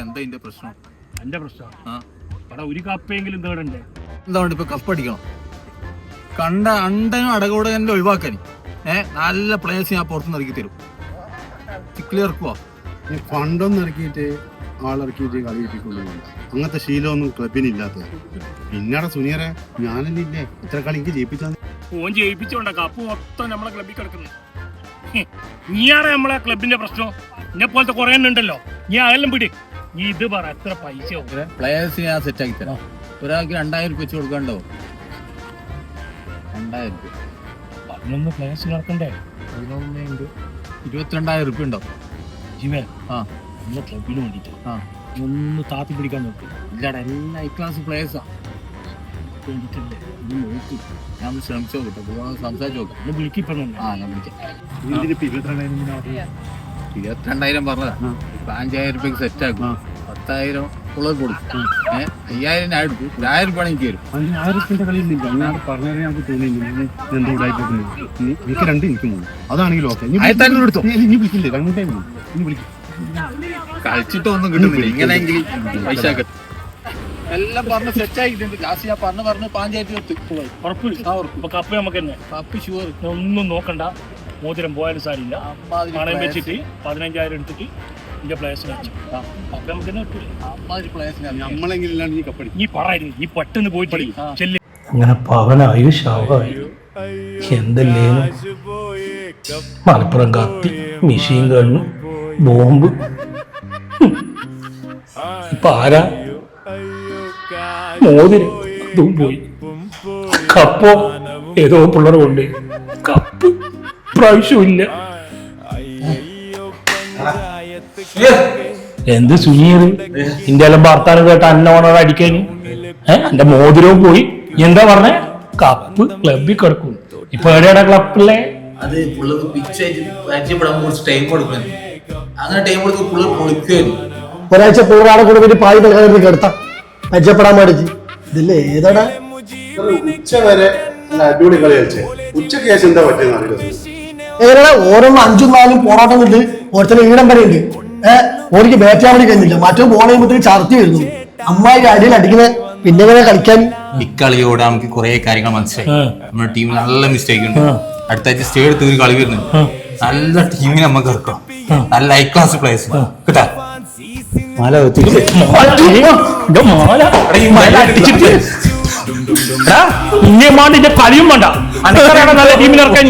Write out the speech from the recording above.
എന്താ ഇതിന്റെ പ്രശ്നം? എന്റെ പ്രശ്നം ഒരു കപ്പെങ്കിലും തേടണ്ടേ? എന്താണ് ഇപ്പൊ കപ്പ് അടിക്കണം? കണ്ട അണ്ടനും അടകൂടെ എന്നെ ഒഴിവാക്കാൻ നല്ല പ്ലേയേഴ്സ് ഞാൻ പുറത്തുനിന്ന് ഇറക്കി തരും. ക്ലിയർക്കുവാ ഫണ്ടൊന്നും ഇറക്കിയിട്ട് ആളിറക്കിയിട്ട് കളി കിട്ടിക്കൊള്ളു. അങ്ങനത്തെ ശീലമൊന്നും ക്ലബിനില്ലാത്തത്. പിന്നീട് സുനിയറെ ഞാനെന്നെ ഇല്ലേ ഇത്ര കളി എനിക്ക് ജയിപ്പിച്ചാൽ ഫോൺ ജയിപ്പിച്ചോണ്ട കപ്പ് മൊത്തം നമ്മളെ ക്ലബിൽ കിടക്കുന്നു. നീയാറെ നമ്മളെ ക്ലബിന്റെ പ്രശ്നം. എന്നെ പോലത്തെ കുറെ എണ്ണം ഉണ്ടല്ലോ. നീ അതെല്ലാം പിടി. നീ ഇത് പറ എത്ര പൈസ പ്ലേയേഴ്സ് ഞാൻ സെറ്റ് ആക്കി തരാം. ഒരാൾക്ക് 2000 രൂപ വെച്ച് കൊടുക്കണ്ടോ? 2000 രൂപ 11 പ്ലേയേഴ്സ് നടക്കണ്ടേ? 22,000 രൂപ ഉണ്ടോ? ജിമേ നമ്മുടെ ക്ലബിന് വേണ്ടിട്ട് ഒന്ന് താത്തി പിടിക്കാൻ നോക്കി. ഇല്ലാടാ, എല്ലാ ഹൈ ക്ലാസ് പ്ലേയേഴ്സാ. വേണ്ടിട്ടല്ലേ ഇത് നോക്കി. ഞാൻ ശ്രമിച്ചോ കേട്ടോ, സംസാരിച്ചു നോക്കാം. ഒന്ന് വിളിക്കിപ്പോ. ഞാൻ വിളിക്കാം. 22,000 പറഞ്ഞതാ. 5,000 രൂപയ്ക്ക് സെറ്റ് ആക്കും. 10,000 ഉള്ളത് കൊടുക്കും. 5,000 ഞാൻ എടുക്കും. 1,000 രൂപ എനിക്ക് തരും. 1000 കളിയില്ല. ഞാൻ പറഞ്ഞാൽ ഞങ്ങൾക്ക് തോന്നിയില്ല എനിക്ക് 2 എനിക്ക് 3. അതാണെങ്കിലും ഓക്കെ. എടുത്തോ. ഇനി വിളിക്കില്ലേ? 2 ടൈം ഇനി വിളിക്കും. കളിച്ചിട്ടൊന്നും കിട്ടുന്നില്ല. ഇങ്ങനെയെങ്കിൽ പൈസ കിട്ടും. എല്ലാം പറഞ്ഞ് സെറ്റ് ആക്കിയിട്ടുണ്ട്. ലാസ്റ്റ് ഞാൻ പറഞ്ഞ് 5,000 ഉറപ്പ് കപ്പ് നമുക്ക് തന്നെ. Cup sure. ഒന്നും നോക്കണ്ട. മോതിരം പോയാലും സാരില്ല. പണയം വെച്ചിട്ട് 15,000 എടുത്തിട്ട് ഇന്ത്യ പ്ലേയേഴ്സിന് വെച്ചു. അപ്പൊ നമുക്ക് തന്നെ കിട്ടൂലേ? നമ്മളെങ്കിലും നീ കപ്പടി. നീ പറയരുത്. നീ പെട്ടെന്ന് പോയിട്ട് ചെല്ലി. അങ്ങനെ പവനായി ഷാവായി എന്തല്ലേ. മലപ്പുറം കത്തി, മെഷീൻ ഗണ്ണ്, ബോംബ്. ഇപ്പൊ ആരാ? മോതിരം അതും പോയി. കപ്പോ ഏതോ പിള്ളേർ കൊണ്ട് കപ്പ് പ്രാവശ്യമില്ല. എന്ത് സുനീർ ഇന്ത്യയിലും ഭർത്താനം കേട്ട അന്നോണർ അടിക്കാൻ എന്റെ മോതിരവും പോയി. എന്താ പറഞ്ഞ? കപ്പ് ക്ലബിൽ കിടക്കും. ഇപ്പൊ എവിടെയാണ് ക്ലബിലെ? അത് പിള്ളേർക്ക് പിച്ചായിട്ട് പരിചയപ്പെടാൻ കുറച്ച് ടൈം കൊടുക്കണം. അങ്ങനെ ടൈം കൊടുത്ത് പിള്ളേർ പൊളിക്കുമായിരുന്നു. ഒരാഴ്ച പിള്ളേരാടെ കൂടെ പോയി പായി കളിക്കാൻ കിടത്താം പരിചയപ്പെടാൻ പാടിച്ച്. ഇതില്ലേ ഏതാടാ ഉച്ച വരെ അടിപൊളി കളി കളിച്ചേ. ഉച്ചക്ക് ശേഷം എന്താ പറ്റിയെന്ന് അറിയില്ല. എങ്ങനെയാ ഓരോന്നും 5ഉം 4ഉം പോരാട്ടം ഉണ്ട്. ഒരുത്തന്നെ ഈടം വരെ ഉണ്ട്. ഓർക്ക് ബാറ്റ് ആവാൻ കഴിഞ്ഞില്ല. മറ്റോ ബോൾ ചെയ്യുമ്പോഴത്തേക്ക് ചർത്തി വരുന്നു. അമ്മായി അടിയിൽ അടിക്കുന്നത്. പിന്നെ എങ്ങനെ കളിക്കാൻ? ഇക്കളിയോട് നമുക്ക് കുറെ കാര്യങ്ങൾ മനസ്സിലായി. നമ്മുടെ ടീമിൽ നല്ല മിസ്റ്റേക്ക് ഉണ്ട്. അടുത്ത ആഴ്ച സ്റ്റേ എടുത്ത് ഒരു കളി വരുന്നുണ്ട്. നല്ല ടീമിനെ നമുക്ക് ഇറക്കാം. നല്ല ഹൈ ക്ലാസ് പ്ലേയേഴ്സ് കേട്ടാ. ഇങ്ങനെ കളിയും വേണ്ട. നല്ല ടീമിനിറക്കാൻ